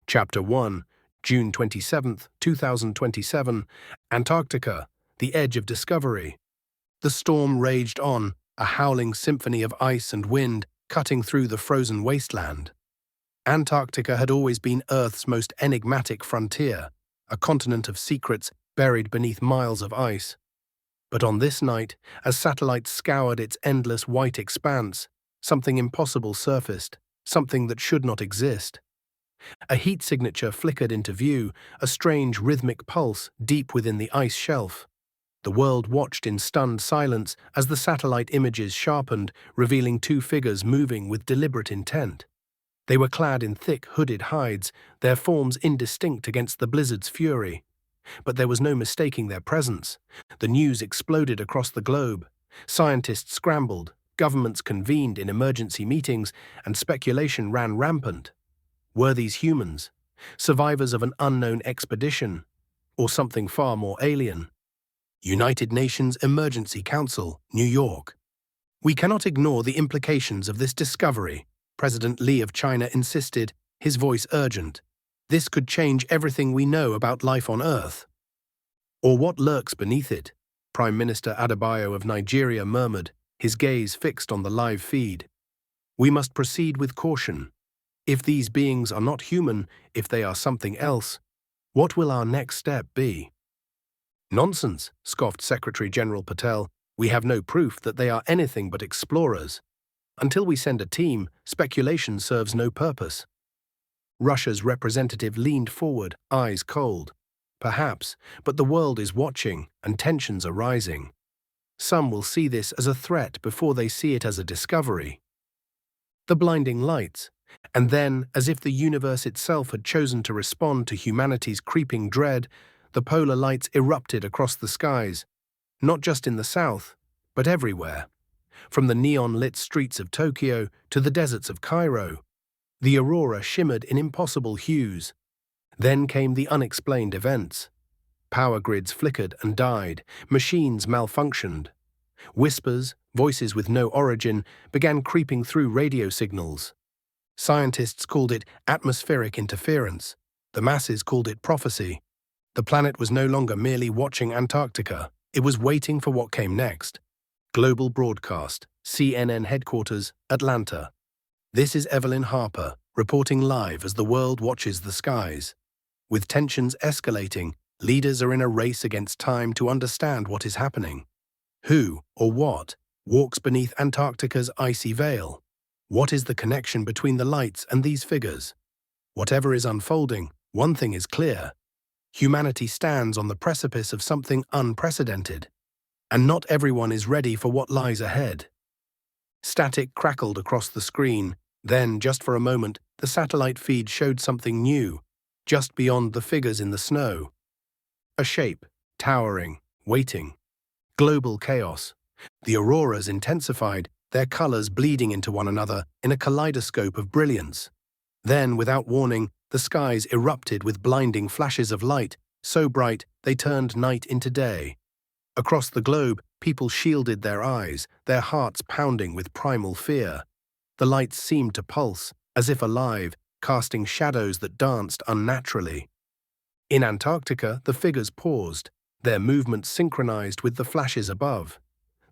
Chapter 1, June 27, 2027, Antarctica, the edge of discovery. The storm raged on, a howling symphony of ice and wind cutting through the frozen wasteland. Antarctica had always been Earth's most enigmatic frontier, a continent of secrets buried beneath miles of ice. But on this night, as satellites scoured its endless white expanse, something impossible surfaced, something that should not exist. A heat signature flickered into view, a strange rhythmic pulse deep within the ice shelf. The world watched in stunned silence as the satellite images sharpened, revealing two figures moving with deliberate intent. They were clad in thick, hooded hides, their forms indistinct against the blizzard's fury. But there was no mistaking their presence. The news exploded across the globe. Scientists scrambled, governments convened in emergency meetings, and speculation ran rampant. Were these humans, survivors of an unknown expedition, or something far more alien? United Nations Emergency Council, New York. We cannot ignore the implications of this discovery, President Li of China insisted, his voice urgent. This could change everything we know about life on Earth. Or what lurks beneath it, Prime Minister Adebayo of Nigeria murmured, his gaze fixed on the live feed. We must proceed with caution. If these beings are not human, if they are something else, what will our next step be? Nonsense, scoffed Secretary General Patel. We have no proof that they are anything but explorers. Until we send a team, speculation serves no purpose. Russia's representative leaned forward, eyes cold. Perhaps, but the world is watching, and tensions are rising. Some will see this as a threat before they see it as a discovery. The blinding lights, and then, as if the universe itself had chosen to respond to humanity's creeping dread, the polar lights erupted across the skies, not just in the south, but everywhere. From the neon-lit streets of Tokyo to the deserts of Cairo, the aurora shimmered in impossible hues. Then came the unexplained events. Power grids flickered and died, machines malfunctioned. Whispers, voices with no origin, began creeping through radio signals. Scientists called it atmospheric interference. The masses called it prophecy. The planet was no longer merely watching Antarctica. It was waiting for what came next. Global broadcast, CNN headquarters, Atlanta. This is Evelyn Harper, reporting live as the world watches the skies. With tensions escalating, leaders are in a race against time to understand what is happening. Who, or what, walks beneath Antarctica's icy veil? What is the connection between the lights and these figures? Whatever is unfolding, one thing is clear. Humanity stands on the precipice of something unprecedented, and not everyone is ready for what lies ahead. Static crackled across the screen, then, just for a moment, the satellite feed showed something new, just beyond the figures in the snow. A shape, towering, waiting. Global chaos. The auroras intensified, their colors bleeding into one another in a kaleidoscope of brilliance. Then, without warning, the skies erupted with blinding flashes of light, so bright they turned night into day. Across the globe, people shielded their eyes, their hearts pounding with primal fear. The lights seemed to pulse, as if alive, casting shadows that danced unnaturally. In Antarctica, the figures paused, their movements synchronized with the flashes above.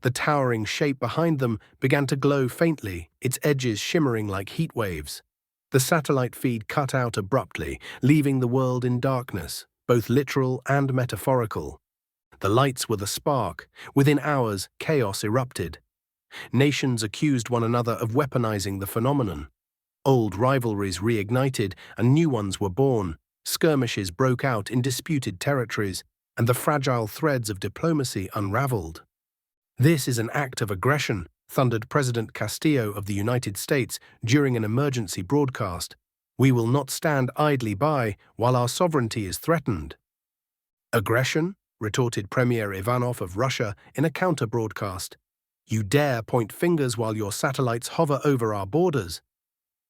The towering shape behind them began to glow faintly, its edges shimmering like heat waves. The satellite feed cut out abruptly, leaving the world in darkness, both literal and metaphorical. The lights were the spark. Within hours, chaos erupted. Nations accused one another of weaponizing the phenomenon. Old rivalries reignited, and new ones were born. Skirmishes broke out in disputed territories, and the fragile threads of diplomacy unraveled. This is an act of aggression, thundered President Castillo of the United States during an emergency broadcast. We will not stand idly by while our sovereignty is threatened. Aggression? Retorted Premier Ivanov of Russia in a counter-broadcast. You dare point fingers while your satellites hover over our borders.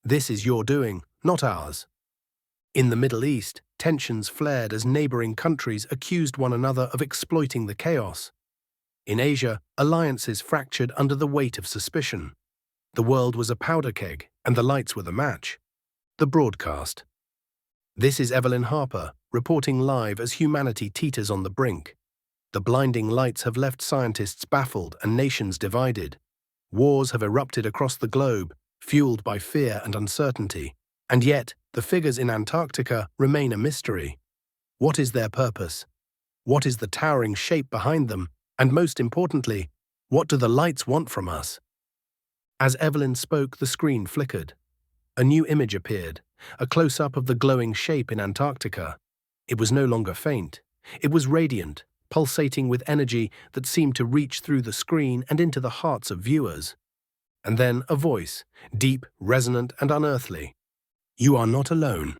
This is your doing, not ours. In the Middle East, tensions flared as neighboring countries accused one another of exploiting the chaos. In Asia, alliances fractured under the weight of suspicion. The world was a powder keg, and the lights were the match. The broadcast. This is Evelyn Harper, reporting live as humanity teeters on the brink. The blinding lights have left scientists baffled and nations divided. Wars have erupted across the globe, fueled by fear and uncertainty. And yet, the figures in Antarctica remain a mystery. What is their purpose? What is the towering shape behind them? And most importantly, what do the lights want from us? As Evelyn spoke, the screen flickered. A new image appeared, a close-up of the glowing shape in Antarctica. It was no longer faint. It was radiant, pulsating with energy that seemed to reach through the screen and into the hearts of viewers. And then a voice, deep, resonant, and unearthly. "You are not alone."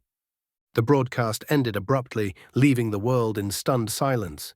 The broadcast ended abruptly, leaving the world in stunned silence.